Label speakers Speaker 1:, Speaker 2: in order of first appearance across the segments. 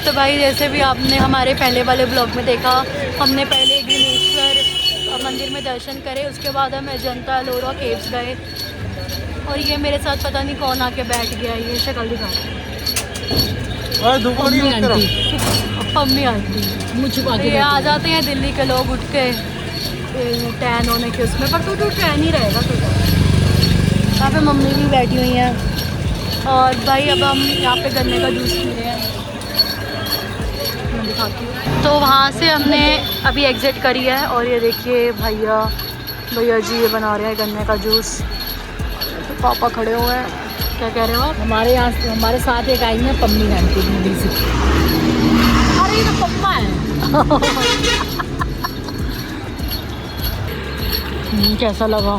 Speaker 1: तो भाई जैसे भी आपने हमारे पहले वाले ब्लॉग में देखा, हमने पहले ग्रीनेश्वर मंदिर में दर्शन करे, उसके बाद हम अजंता एलोरा केव्स गए। और ये मेरे साथ पता नहीं कौन आके बैठ गया, ये शक्ल दिखा। मम्मी आंटी ये आ जाते हैं दिल्ली के लोग उठ के टैन होने के उसमें, पर तू टैन ही रहेगा तू। यहाँ पे मम्मी भी बैठी हुई हैं। और भाई अब हम यहाँ पे गन्ने का जूस पी रहे हैं, मैं दिखाती हूँ। तो वहाँ से हमने अभी एग्ज़िट करी है और ये देखिए भैया जी ये बना रहे हैं गन्ने का जूस। तो पापा खड़े हुए हैं, क्या कह रहे हो आप?
Speaker 2: हमारे यहाँ हमारे साथ एक आई है पम्मी घंटी दिल्ली से। अरे ये तो पम्मा है।
Speaker 1: कैसा लगा?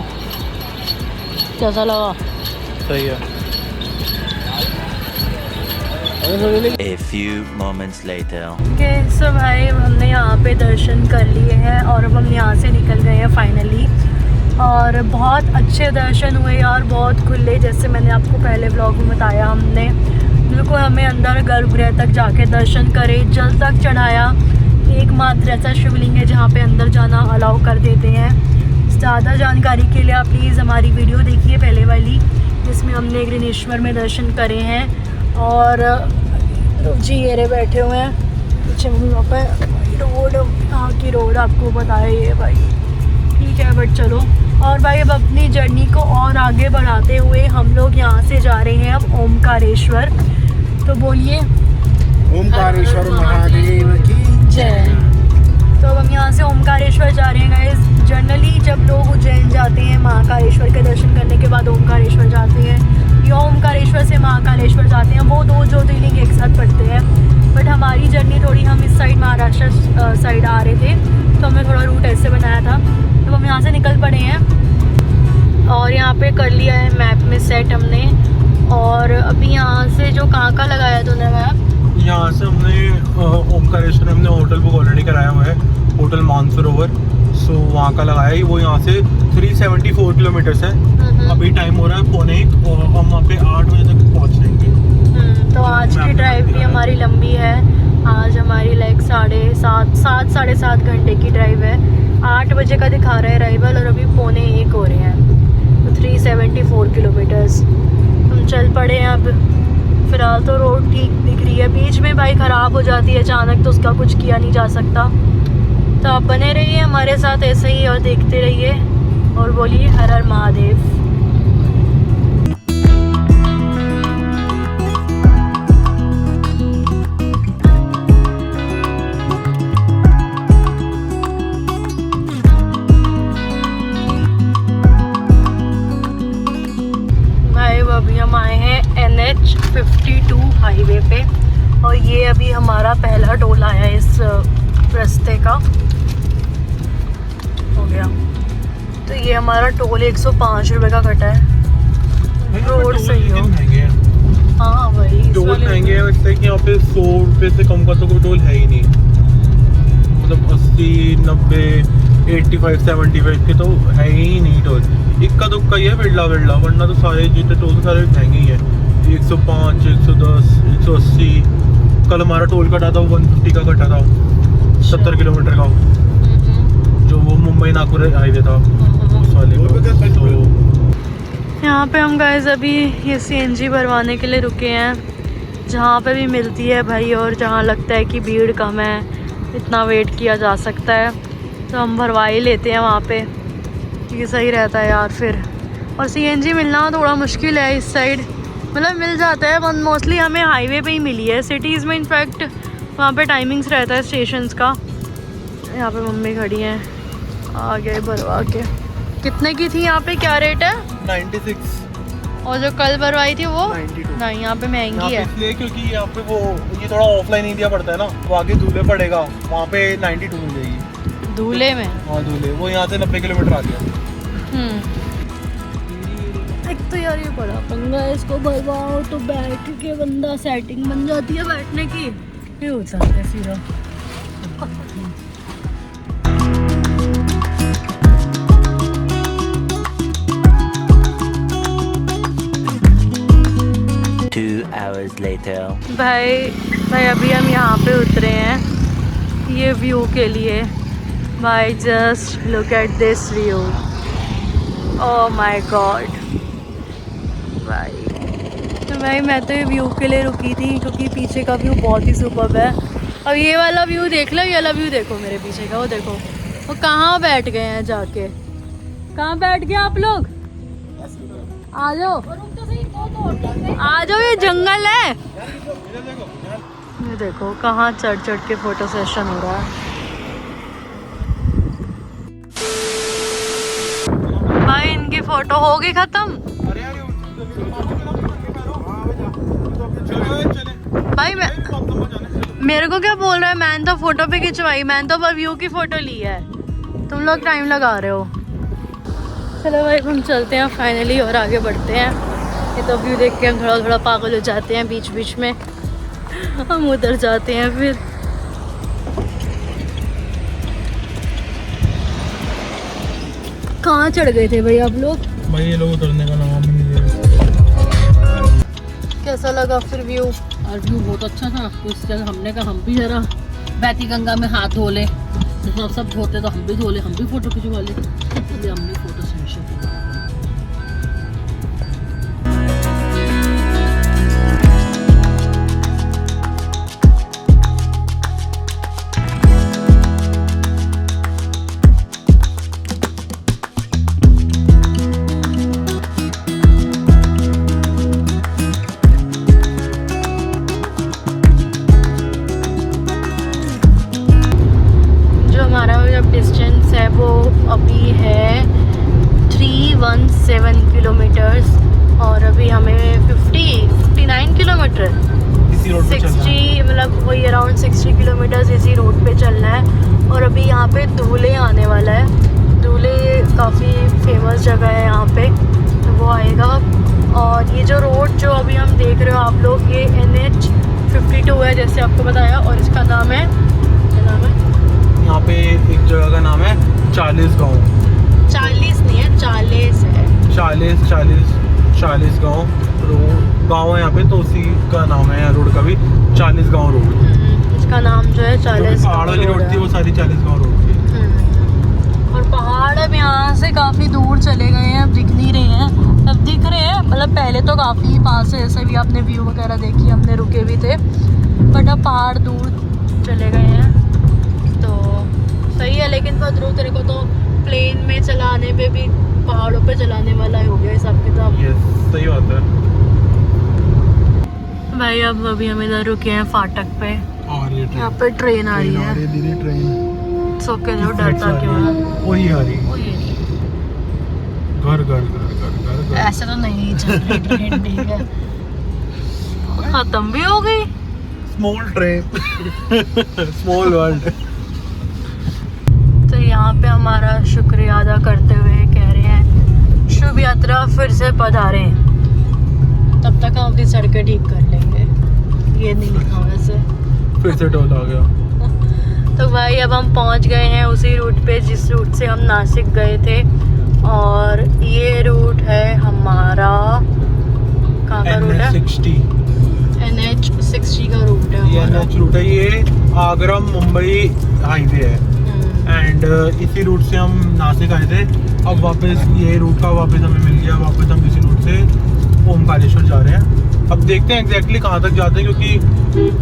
Speaker 3: सही है।
Speaker 4: A few moments later.
Speaker 1: Okay so भाई हमने यहाँ पे दर्शन कर लिए हैं और अब हम यहाँ से निकल गए हैं फाइनली। और बहुत अच्छे दर्शन हुए यार, बहुत खुले, जैसे मैंने आपको पहले व्लॉग में बताया। हमने बिल्कुल हमें अंदर गर्भगृह तक जाके दर्शन करे, जल तक चढ़ाया। एकमात्र ऐसा शिवलिंग है जहाँ पे अंदर जाना अलाउ कर देते हैं। ज़्यादा जानकारी के लिए आप प्लीज़ हमारी वीडियो देखिए पहले वाली, जिसमें हमने ग्रीनेश्वर में दर्शन करे हैं। और जी ये बैठे हुए हैं पीछे मम्मी पापा। रोड यहाँ की रोड आपको बताया ये भाई, ठीक है बट चलो। और भाई अब अपनी जर्नी को और आगे बढ़ाते हुए हम लोग यहाँ से जा रहे हैं अब ओमकारेश्वर। तो बोलिए
Speaker 3: ओमकारेश्वर महादेव की
Speaker 1: जय। तो अब हम यहाँ से ओमकारेश्वर जा रहे हैं गाइस। जनरली जब लोग उज्जैन जाते हैं महाकालेश्वर के दर्शन करने के बाद ओमकारेश्वर जाते हैं, या ओमकारेश्वर से महाकालेश्वर जाते हैं, वो दो ज्योतिर्लिंग एक साथ पड़ते हैं। बट हमारी जर्नी थोड़ी, हम इस साइड महाराष्ट्र साइड आ रहे थे, तो हमने थोड़ा रूट ऐसे बनाया था। तो हम यहाँ से निकल पड़े हैं और यहाँ पे कर लिया है मैप में सेट हमने। और अभी यहाँ से जो कहाँ का लगाया तूने मैप?
Speaker 3: यहाँ से हमने ओमकारेश्वर में हमने होटल बुक ऑलरेडी कराया हुआ है, होटल मानसरोवर। सो वहाँ का लगाया है। वो यहाँ से 374 किलोमीटर्स है। अभी टाइम हो रहा है 5:45 और हम वहाँ पे 8 बजे तक पहुँच जाएंगे।
Speaker 1: तो आज की ड्राइव भी हमारी लंबी है। आज हमारी लाइक 7.5 घंटे की ड्राइव है। 8 बजे का दिखा रहा है अराइवल और अभी 12:45 हो रहे हैं। तो 374 किलोमीटर्स हम चल पड़े हैं। अब फ़िलहाल तो रोड ठीक दिख रही है, बीच में भाई ख़राब हो जाती है अचानक, तो उसका कुछ किया नहीं जा सकता। तो आप बने रहिए हमारे साथ ऐसे ही और देखते रहिए और बोलिए हर हर महादेव। भाई अभी हम आए हैं NH 52 हाईवे पे और ये अभी हमारा पहला टोल आया है इस रास्ते का, हो गया। तो ये हमारा टोल 105 रुपये का कटा है। रोड सही हो। हाँ भाई
Speaker 3: टोल महंगे हैं, इससे कि यहाँ पे 100 रुपये से कम का तो कोई टोल है ही नहीं। मतलब 80, 90, 85, 75 के तो है ही नहीं टोल। इक्का दुक्का ही है बिरला, वरना तो सारे जितने टोल तो सारे महंगे ही है। 105, 110, 180। कल हमारा टोल कटा था 150 का कटा था, 70 किलोमीटर का, जो वो मुंबई नागपुर हाईवे था उस वाले को।
Speaker 1: यहाँ पे हम गाइस अभी ये CNG भरवाने के लिए रुके हैं, जहाँ पे भी मिलती है भाई, और जहाँ लगता है कि भीड़ कम है, इतना वेट किया जा सकता है, तो हम भरवा ही लेते हैं वहाँ पे, क्योंकि सही रहता है यार फिर। और CNG मिलना थोड़ा मुश्किल है इस साइड, मतलब मिल जाता है, मोस्टली हमें हाईवे पे ही मिली है। सिटीज़ में इनफैक्ट वहाँ पे टाइमिंग्स रहता है स्टेशंस का। यहाँ पे मम्मी खड़ी हैं, आ गए भरवा के। कितने की थी यहाँ पे, क्या रेट है?
Speaker 3: 96।
Speaker 1: और जो कल भरवाई थी वो
Speaker 3: 92।
Speaker 1: नहीं, यहाँ पे महंगी है
Speaker 3: इसलिए क्योंकि यहाँ पे वो ये थोड़ा ऑफलाइन एरिया पड़ता है ना, तो आगे धूले पड़ेगा, वहाँ पे 92 मिल जाएगी
Speaker 1: धूले में।
Speaker 3: हाँ धूले, वो यहाँ से 90 किलोमीटर आ गया।
Speaker 1: एक तो यार ये बड़ा पंगा है, इसको भरवाओ तो बैठ के बंदा सेटिंग बन जाती है बैठने की, ये होता है फिर।
Speaker 4: hours later.
Speaker 1: भाई अभी हम यहाँ पे उतरे हैं ये व्यू के लिए। भाई just look at this view, oh my God. भाई मैं तो ये व्यू के लिए रुकी थी क्योंकि पीछे का व्यू बहुत ही सुपर्ब है। और ये वाला व्यू देख लो, ये वाला व्यू देखो मेरे पीछे का, वो देखो वो कहाँ बैठ गए हैं जाके। कहाँ बैठ गए आप लोग? आ जाओ आ जाओ, ये जंगल है। ये देखो कहाँ चढ़ चढ़ के फोटो सेशन हो रहा है। भाई इनकी फोटो होगी खत्म। भाई मेरे को क्या बोल रहा है, मैंने तो फोटो पे खिंचवाई, मैंने तो व्यू की फोटो ली है, तुम लोग टाइम लगा रहे हो। चलो भाई हम चलते हैं फाइनली और आगे बढ़ते हैं। ये तो व्यू देख के हम थोड़ा थोड़ा पागल हो जाते हैं बीच बीच में, हम उधर जाते हैं फिर। कहाँ चढ़ गए थे भाई आप लोग?
Speaker 3: भाई ये लोग उतरने का नाम ही नहीं ले रहे।
Speaker 1: कैसा लगा फिर व्यू?
Speaker 2: और व्यू बहुत अच्छा था। तो इस जगह हमने कहा हम भी जरा बहती गंगा में हाथ धो ले, तो सब धोते तो हम भी धो ले, हम भी फोटो खिंचवा ले, इसलिए हमने फोटो सेशन किया।
Speaker 1: डिस्टेंस है वो अभी है 317 किलोमीटर्स और अभी हमें 59 किलोमीटर
Speaker 3: इसी रोड पे चलना है।
Speaker 1: 60 मतलब वही अराउंड 60 किलोमीटर्स इसी रोड पे चलना है। और अभी यहाँ पे दूल्हे आने वाला है। दूल्हे काफ़ी फेमस जगह है यहाँ पे, तो वो आएगा। और ये जो रोड जो अभी हम देख रहे हो आप लोग, ये NH 52 है जैसे आपको बताया, और इसका नाम है, क्या नाम है
Speaker 3: यहाँ पे एक जगह का नाम है 40 गाँव।
Speaker 1: 40 नहीं है, 40 है।
Speaker 3: 40 गाँव गाँव है यहाँ पे, तो उसी का नाम है रोड का भी 40 गाँव रोड।
Speaker 1: इसका नाम जो है 40
Speaker 3: पहाड़ वाली रोड थी वो सारी 40 गाँव रोड थी।
Speaker 1: और पहाड़ अब यहाँ से काफ़ी दूर चले गए हैं, अब दिख नहीं रहे हैं। अब दिख रहे हैं, मतलब पहले तो काफ़ी पास है, ऐसे भी आपने व्यू वगैरह देखी, हमने रुके भी थे, बट अब पहाड़ दूर चले गए हैं तो सही है। लेकिन बदरू तेरे को तो प्लेन में चलाने पे भी पहाड़ों पे चलाने वाला हो गया हिसाब किताब।
Speaker 3: ये सही बात है
Speaker 1: भाई। अब अभी हम इधर रुके हैं फाटक पे,
Speaker 3: और ये
Speaker 1: यहाँ पे ट्रेन आ रही है।
Speaker 3: दीदी ट्रेन
Speaker 1: सो के जो डरता क्यों है?
Speaker 3: वही आ रही
Speaker 1: ओ ये नहीं।
Speaker 3: घर घर घर घर घर
Speaker 1: ऐसे तो नहीं चल रही ट्रेन, ठीक है। खत्म भी हो गई।
Speaker 3: Small train small world.
Speaker 1: तो यहाँ पे हमारा शुक्रिया अदा करते हुए कह रहे हैं शुभ यात्रा फिर से पधारे, तब तक हम अपनी सड़कें ठीक कर लेंगे। ये नहीं लिखा वैसे,
Speaker 3: फिर से टोल आ गया।
Speaker 1: तो भाई अब हम पहुँच गए हैं उसी रूट पे जिस रूट से हम नासिक गए थे। और ये रूट है हमारा, कहाँ का रूट है? NH 60 का रूट है
Speaker 3: ये
Speaker 1: हमारा।
Speaker 3: NH रूट है, ये आगरा मुंबई हाईवे है। एंड इसी रूट से हम नासिक आए थे। अब वापस ये रूट का वापस हमें मिल गया, वापस हम इसी रूट से ओमकारेश्वर जा रहे हैं। अब देखते हैं एग्जैक्टली कहाँ तक जाते हैं, क्योंकि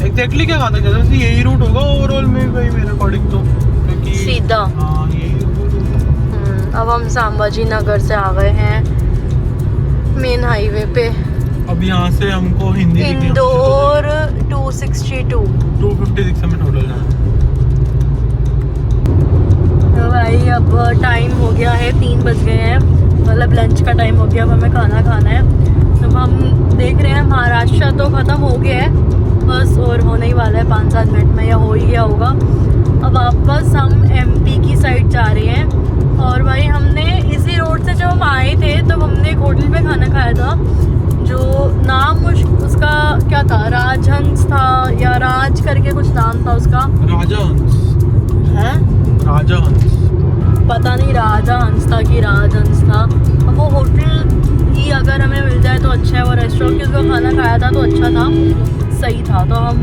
Speaker 3: एग्जैक्टली क्या कहाँ तक जाते हैं, यही रूट होगा ओवरऑल में भाई मेरे अकॉर्डिंग तो, क्योंकि
Speaker 1: सीधा।
Speaker 3: हाँ यही
Speaker 1: अब हम संभाजी नगर से आ गए हैं मेन हाईवे पे।
Speaker 3: अब यहाँ से हमको हिंदी
Speaker 1: इंदौर 262
Speaker 3: 256 हमें टोटल जाना।
Speaker 1: तो भाई अब टाइम हो गया है, 3 बज गए हैं, मतलब लंच का टाइम हो गया। अब हमें खाना खाना है। तो हम देख रहे हैं महाराष्ट्र तो ख़त्म हो गया है, बस और होने ही वाला है 5-7 मिनट में, या हो ही गया होगा। अब वापस हम MP की साइड जा रहे हैं। और भाई हमने इसी रोड से जब हम आए थे तब हमने एक होटल पे खाना खाया था, जो नाम उसका क्या था, राजहंस था या राज करके कुछ नाम था उसका।
Speaker 3: राजहंस
Speaker 1: है,
Speaker 3: राजहंस
Speaker 1: पता नहीं राजा हंस था कि राजहंस था। अब वो होटल भाई अगर हमें मिल जाए तो अच्छा है वो रेस्टोरेंट, क्योंकि वो खाना खाया था तो अच्छा था, सही था। तो हम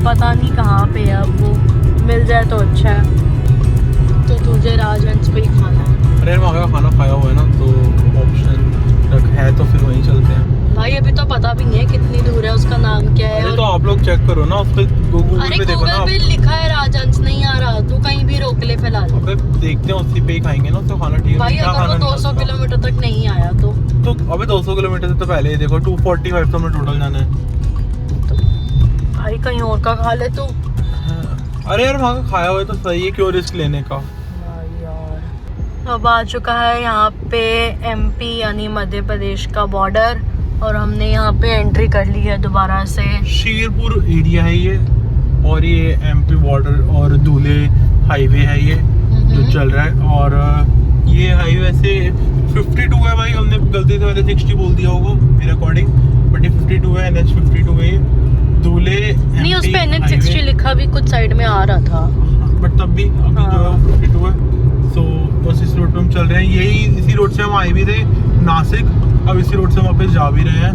Speaker 1: पता नहीं कहाँ पे है, अब वो मिल जाए तो अच्छा है। तो तुझे राजहंस पे ही खाना है।
Speaker 3: अरे वहाँ का खाना खाया हुआ है ना, तो ऑप्शन है तो फिर वहीं चलते हैं।
Speaker 1: भाई अभी तो पता भी नहीं है कितनी दूर है, उसका नाम क्या है।
Speaker 3: अरे तो आप लोग चेक करो ना, उस पे गूगल
Speaker 1: अरे
Speaker 3: पे देखो ना।
Speaker 1: गूगल पे लिखा है राजहंस, नहीं आ रहा, तू कहीं भी रोक ले फिलहाल।
Speaker 3: अबे देखते हैं उसी पे ही खाएंगे ना, तो खाना ठीक है।
Speaker 1: भाई
Speaker 3: क्या
Speaker 1: अगर
Speaker 3: खाना
Speaker 1: वो
Speaker 3: नहीं
Speaker 1: 200
Speaker 3: उसका?
Speaker 1: किलोमीटर तक नहीं आया तो
Speaker 3: अबे 200 किलोमीटर से तो पहले ही देखो 245 तो हमें टोटल जाना है।
Speaker 1: भाई कहीं और का खा ले तू।
Speaker 3: अरे यार वहाँ का खाया हुआ है तो सही है, क्यों रिस्क लेने का।
Speaker 1: अब आ चुका है यहाँ पे MP यानी मध्य प्रदेश का बॉर्डर, और हमने यहाँ पे एंट्री कर ली है दोबारा से।
Speaker 3: शेरपुर एरिया है ये, और ये MP बॉर्डर और दूल्हे हाईवे है ये जो चल रहा है। और ये हाईवे से 52 है भाई, हमने गलती से पहले 60 बोल दिया होगा मेरे अकॉर्डिंग, बट ये 52 है, NH 52 है ये दूल्हे
Speaker 1: नहीं, उस पे NH 60 लिखा भी कुछ साइड में आ रहा था,
Speaker 3: बट तब भी अभी जो है वो 52 है। तो बस इस रोड पे हम चल रहे हैं, यही इसी रोड से हम आए भी थे नासिक, अब इसी रोड से हम वापस जा भी रहे हैं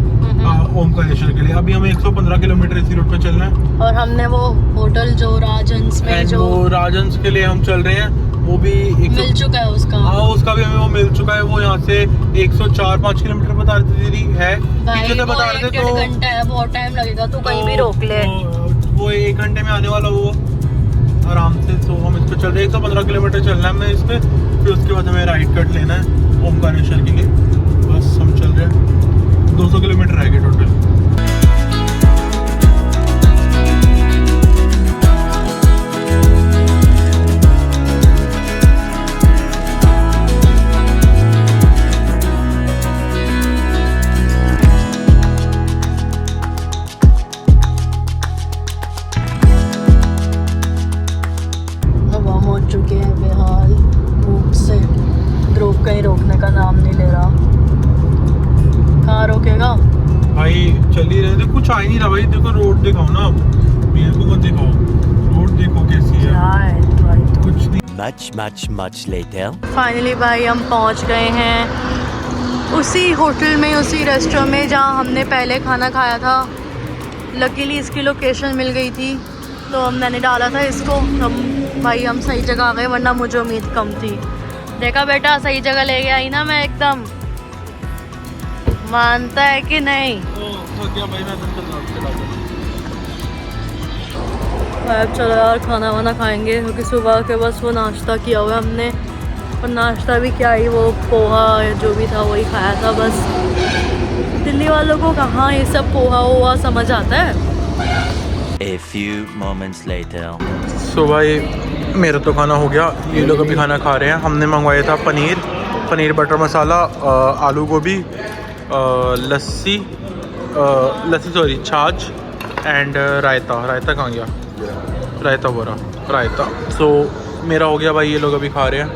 Speaker 3: ओमकारेश्वर के लिए। अभी हमें 115 किलोमीटर इसी रोड पे चलना है। और
Speaker 1: हमने वो होटल जो राजहंस में जो
Speaker 3: राजहंस के लिए हम चल रहे हैं, वो भी
Speaker 1: मिल चुका है उसका।
Speaker 3: हाँ उसका भी हमें वो मिल चुका है। वो यहाँ से 104-5 किलोमीटर बता रही थी है, पीछे से बता रहे थे। तो
Speaker 1: 1 घंटा है, बहुत टाइम लगेगा, तू कहीं भी रोक ले।
Speaker 3: वो 1 घंटे में आने वाला वो आराम से। तो हम इस पे चल रहे हैं, 115 किलोमीटर चलना है हमें इस पे, फिर उसके बाद हमें राइट कट लेना है ओमकारेश्वर के लिए। बस हम चल रहे हैं, 200 किलोमीटर रह गए टोटल।
Speaker 1: चुके हैं बेहाल धूप से, ध्रुव कहीं रोकने का नाम नहीं ले रहा। कहाँ रोकेगा
Speaker 3: भाई? चल ही रहे थे, कुछ आ ही नहीं रहा भाई। देखो रोड दिखाओ ना, मेरे को मत दिखाओ, रोड देखो कैसी है।
Speaker 1: क्या है भाई तो?
Speaker 3: कुछ नहीं।
Speaker 4: Much later.
Speaker 1: फाइनली भाई हम पहुंच गए हैं उसी होटल में, उसी रेस्टोरेंट में जहाँ हमने पहले खाना खाया था। लकीली इसकी लोकेशन मिल गई थी, तो मैंने डाला था इसको। हम सही जगह आ गए, वरना मुझे उम्मीद कम थी। देखा बेटा, सही जगह ले गया ही ना मैं एकदम। मानता है कि नहीं? अब चलो यार खाना वाना खाएंगे, क्योंकि सुबह के बस वो नाश्ता किया हुआ है हमने, और नाश्ता भी क्या ही, वो पोहा जो भी था वही खाया था बस। दिल्ली वालों को कहाँ ये सब पोहा वोहा समझ आता है।
Speaker 4: A few moments later.
Speaker 3: सो भाई मेरा तो खाना हो गया, ये लोग अभी खाना खा रहे हैं। हमने मंगवाया था पनीर बटर मसाला, आलू गोभी, लस्सी सॉरी छाछ एंड रायता कहाँ गया? रायता। सो मेरा हो गया भाई, ये लोग अभी खा रहे हैं,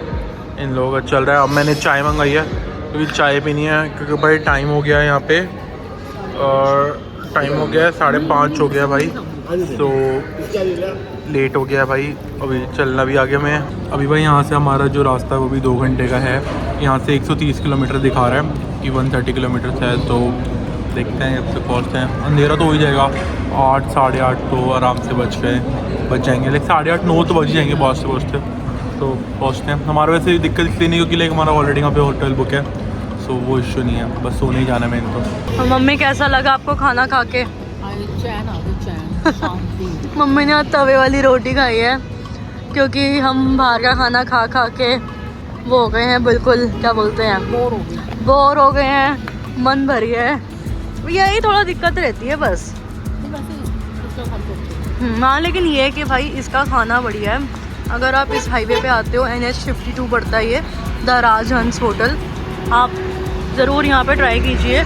Speaker 3: इन लोगों का चल रहा है। अब मैंने चाय मंगाई है, क्योंकि चाय पीनी है, क्योंकि भाई टाइम हो गया है यहाँ पे, और टाइम हो गया है 5:30 हो गया भाई। तो लेट हो गया भाई, अभी चलना भी आ गया मैं। अभी भाई यहाँ से हमारा जो रास्ता है वो भी 2 घंटे का है। यहाँ से 130 किलोमीटर दिखा रहा है कि 130 किलोमीटर है। तो देखते हैं अब से पहुँचते हैं। अंधेरा तो हो ही जाएगा, 8 साढ़े 8 तो आराम से बच जाएंगे, लेकिन 8:30 9 तो बच ही जाएंगे पहुँचते। तो पहुँचते हैं। हमारा वैसे दिक्कत इसलिए नहीं, क्योंकि हमारा ऑलरेडी वहाँ पे होटल बुक है, सो वो इशू नहीं है, बस सोने ही जाना है मैंने तो।
Speaker 1: मम्मी कैसा लगा आपको खाना खा के?
Speaker 2: चैन शांति।
Speaker 1: मम्मी ने तवे वाली रोटी खाई है, क्योंकि हम बाहर का खाना खा के वो हो गए हैं, बिल्कुल क्या बोलते हैं, बोर हो गए हैं, मन भर गया है। यही थोड़ा दिक्कत रहती है बस। हाँ, लेकिन ये है कि भाई इसका खाना बढ़िया है। अगर आप इस हाईवे पे आते हो, NH 52 पड़ता है ये, द राजहंस होटल, आप ज़रूर यहाँ पे ट्राई कीजिए।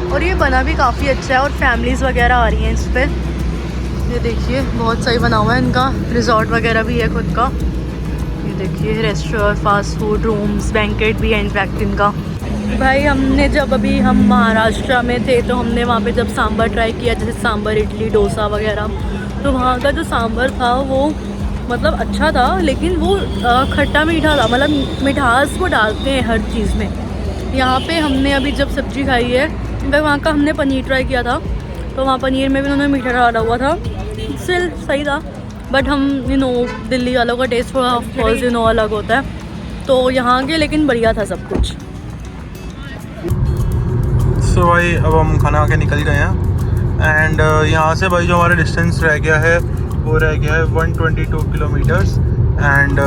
Speaker 1: और ये बना भी काफ़ी अच्छा है, और फैमिलीज़ वगैरह आ रही हैं इस पर। ये देखिए बहुत सही बना हुआ है इनका, रिजॉर्ट वगैरह भी है खुद का। ये देखिए restaurant, fast food, rooms, banquet भी है इनफैक्ट इनका। भाई हमने जब अभी हम महाराष्ट्र में थे, तो हमने वहाँ पे जब सांभर ट्राई किया, जैसे सांभर, इडली, डोसा वगैरह, तो वहाँ का जो सांभर था वो मतलब अच्छा था, लेकिन वो खट्टा मीठा था, मतलब मिठास वो डालते हैं हर चीज़ में, यहाँ पे हमने अभी जब सब्जी खाई है, इनफैक्ट वहाँ का हमने पनीर ट्राई किया था, तो वहाँ पनीर में भी उन्होंने मीठा डाला हुआ था, स्टिल सही था। बट हम दिल्ली वालों का टेस्ट थोड़ा ऑफ कोर्स अलग होता है, तो यहाँ के लेकिन बढ़िया था सब कुछ।
Speaker 3: सो भाई अब हम खाना खा के निकल गए हैं एंड यहाँ से भाई जो हमारा डिस्टेंस रह गया है वो रह गया है 122 किलोमीटर्स एंड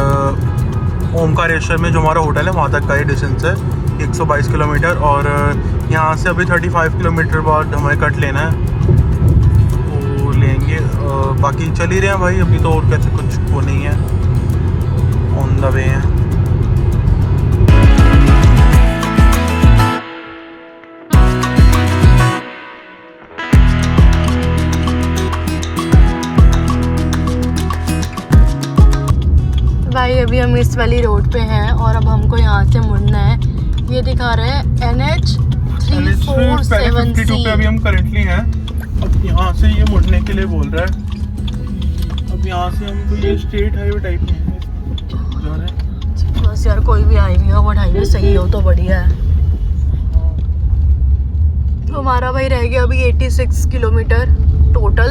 Speaker 3: ओमकारेश्वर में जो हमारा होटल है वहाँ तक का ही डिस्टेंस है 122 किलोमीटर और यहाँ से अभी 35 किलोमीटर बाद हमें कट लेना है, वो लेंगे। बाकी चल ही रहे हैं भाई, अभी तो और कैसे कुछ वो नहीं है, ऑन द वे हैं।
Speaker 1: भाई अभी हम इस वाली रोड पे हैं और अब हमको यहाँ से मुड़ना है। ये दिखा रहे हैं NH 347C।
Speaker 3: पे अभी हम करंटली हैं। अब यहाँ से ये मुड़ने के लिए बोल रहा है। अब यहाँ से हमको ये स्टेट हाईवे टाइप में जा रहे हैं।
Speaker 1: बस यार कोई भी हाईवे हो, बट हाईवे सही हो तो बढ़िया है। तो हमारा भाई रह गया अभी 86 किलोमीटर टोटल।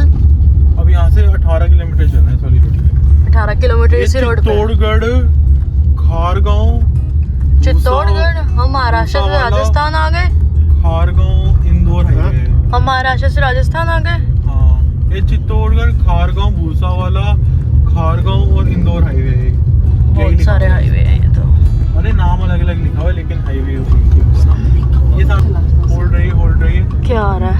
Speaker 3: अब यहाँ से 18 किलोमीटर चलना है इस वाली रोड पे।
Speaker 1: 18 किलोमीटर इसी रोड पे।
Speaker 3: चित्तौड़गढ़, खारगांव,
Speaker 1: चित्तौड़गढ़ हम महाराष्ट्र से राजस्थान आ गए।
Speaker 3: खारगांव इंदौर हाईवे है।
Speaker 1: हम महाराष्ट्र से राजस्थान आ गए।
Speaker 3: हाँ, ये चित्तौड़गढ़, खारगांव, भूसावाला, खारगांव और इंदौर हाईवे है।
Speaker 1: बहुत सारे हाईवे हैं ये तो।
Speaker 3: अरे नाम अलग अलग लिखा हुआ है लेकिन हाईवे ये सब होल्ड रही है।
Speaker 1: क्या आ रहा है?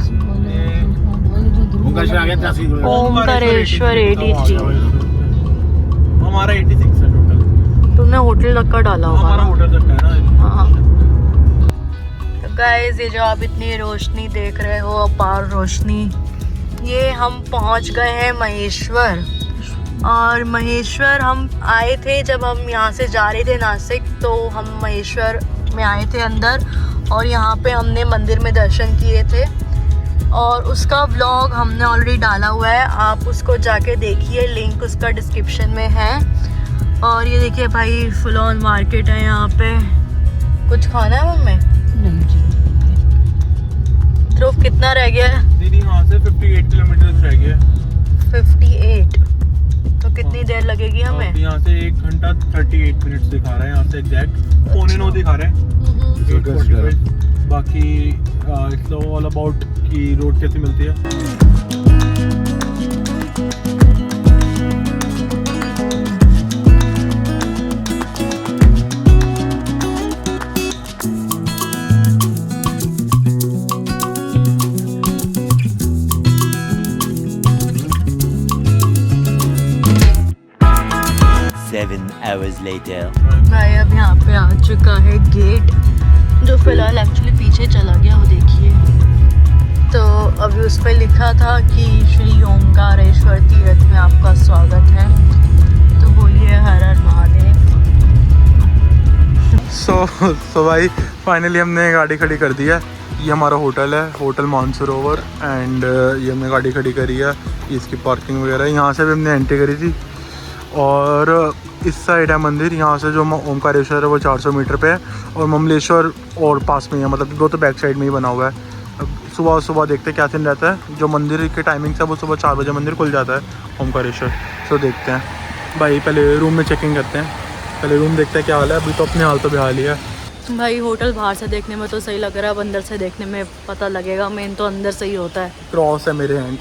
Speaker 1: ओमकारेश्वर 83।
Speaker 3: हमारा 86 है टोटल।
Speaker 1: तुमने होटल तक का डाला होगा।
Speaker 3: हमारा होटल तक का है ना।
Speaker 1: हाँ। तो गाइस ये जो आप इतनी रोशनी देख रहे हो, अपार रोशनी, ये हम पहुंच गए हैं महेश्वर। और महेश्वर हम आए थे जब हम यहाँ से जा रहे थे नासिक, तो हम महेश्वर में आए थे अंदर और यहाँ पे हमने मंदिर में दर्शन किए थे और उसका व्लॉग हमने ऑलरेडी डाला हुआ है, आप उसको जाके देखिए, लिंक उसका डिस्क्रिप्शन में है। और ये देखिए भाई फुल ऑन मार्केट है यहाँ पे। कुछ खाना है मम्मी?
Speaker 2: नहीं जी।
Speaker 1: ध्रुव कितना रह गया है?
Speaker 3: दीदी यहाँ से 58 किलोमीटर रह गया।
Speaker 1: 58। तो कितनी देर लगेगी हमें?
Speaker 3: यहाँ से 1 घंटा 38 मिनट दिखा रहा है यहाँ से एग्जैक्ट 8:45 दिखा रहा है। बाकी इट्स ऑल अबाउट कि रोड कैसी मिलती है।
Speaker 4: hours later.
Speaker 1: भाई अब यहाँ पे आ चुका है गेट, जो फिलहाल एक्चुअली पीछे चला गया, वो देखिए। तो अभी उस पर लिखा था कि श्री ओमकारेश्वर तीर्थ में आपका स्वागत है, तो बोलिए हर हर महादेव।
Speaker 3: सो भाई फाइनली हमने गाड़ी खड़ी कर दी है। ये हमारा होटल है, होटल मानसरोवर एंड ये हमने गाड़ी खड़ी करी है, इसकी पार्किंग वगैरह। यहाँ से भी हमने एंट्री करी थी और इस साइड है मंदिर। यहाँ से जो ओमकारेश्वर है वो 400 मीटर पे है और ममलेश्वर और पास में है, मतलब दो तो बैक साइड में ही बना हुआ है। सुबह सुबह देखते क्या दिन रहता है, जो मंदिर के टाइमिंग है वो सुबह 4 बजे मंदिर खुल जाता है ओमकारेश्वर। सो देखते हैं भाई, पहले रूम में चेकिंग करते हैं, पहले रूम देखते हैं क्या हाल है। अभी तो अपने हाल तो बेहाल ही है
Speaker 1: भाई। होटल बाहर से देखने में तो सही लग रहा है, अब अंदर से देखने में पता लगेगा। मेन तो अंदर से ही होता है।
Speaker 3: क्रॉस है मेरे हैंड।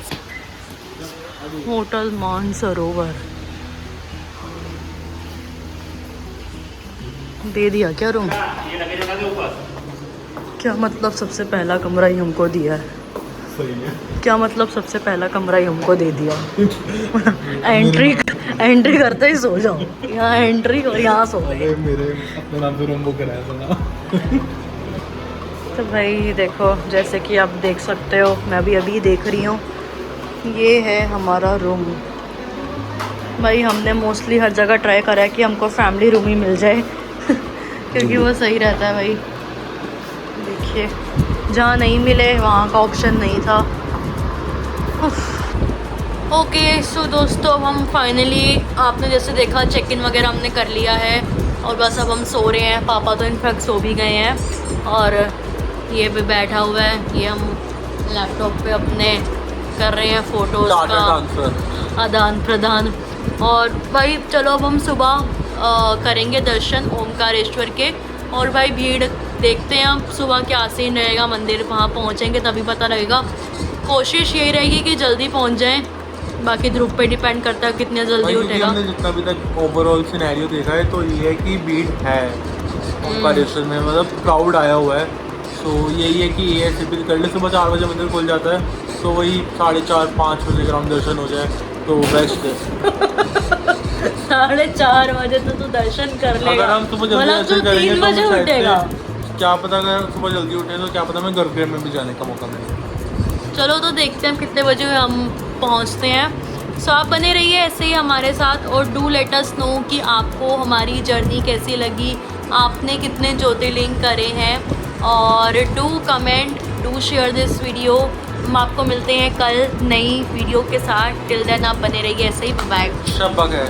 Speaker 1: होटल मानसरोवर दे दिया क्या रूम? क्या मतलब सबसे पहला कमरा ही हमको दिया है?
Speaker 3: सही है।
Speaker 1: क्या मतलब सबसे पहला कमरा ही हमको दे दिया? एंट्री करते ही सो जाओ, यहाँ एंट्री और यहाँ सो गए।
Speaker 3: मेरे अपने नाम से रूम बुक कराया था ना।
Speaker 1: तो भाई देखो, जैसे कि आप देख सकते हो, मैं भी अभी देख रही हूँ, ये है हमारा रूम। भाई हमने मोस्टली हर जगह ट्राई करा है कि हमको फैमिली रूम ही मिल जाए क्योंकि वो सही रहता है भाई। देखिए जहाँ नहीं मिले वहाँ का ऑप्शन नहीं था। ओके सो दोस्तों, हम फाइनली, आपने जैसे देखा, चेक इन वगैरह हमने कर लिया है और बस अब हम सो रहे हैं। पापा तो इनफैक्ट सो भी गए हैं और ये भी बैठा हुआ है। ये हम लैपटॉप पे अपने कर रहे हैं फ़ोटोज़ का आदान प्रदान। और भाई चलो अब हम सुबह करेंगे दर्शन ओमकारेश्वर के। और भाई भीड़ देखते हैं अब सुबह क्या सीन रहेगा मंदिर, वहाँ पहुँचेंगे तभी पता लगेगा। कोशिश यही रहेगी कि जल्दी पहुँच जाएं, बाकी ग्रुप पे डिपेंड करता है कितने जल्दी उठेगा।
Speaker 3: हमने जितना अभी तक ओवरऑल सिनेरियो देखा है तो ये है कि भीड़ है ओमकारेश्वर में, मतलब क्राउड आया हुआ है। तो यही है कि ये सिर्फ कर ले, सुबह 4 बजे मंदिर खुल जाता है तो वही 4:30-5 बजे ग्राउंड दर्शन हो जाए तो बेस्ट है।
Speaker 1: 4:30 बजे तो तू दर्शन कर लेगा।
Speaker 3: अगर हम सुबह जल्दी
Speaker 1: मतलब तू
Speaker 3: दर्शन करेंगे
Speaker 1: 3
Speaker 3: तो
Speaker 1: बजे
Speaker 3: हम शायद
Speaker 1: उठेगा।
Speaker 3: से क्या पता, अगर सुबह जल्दी उठे तो क्या पता मैं गर्भगृह में भी जाने का मौका मिले।
Speaker 1: चलो तो देखते हैं कितने बजे हम पहुंचते हैं। सो आप बने रहिए ऐसे ही हमारे साथ और डू लेट अस नो कि आपको हमारी जर्नी कैसी लगी, आपने कितने ज्योतिर्लिंग करे हैं। और do comment, do share this video. हम आपको मिलते हैं कल नई वीडियो के साथ। टिल देन आप बने रहिए ऐसे ही। बाय।
Speaker 3: शब्बा है।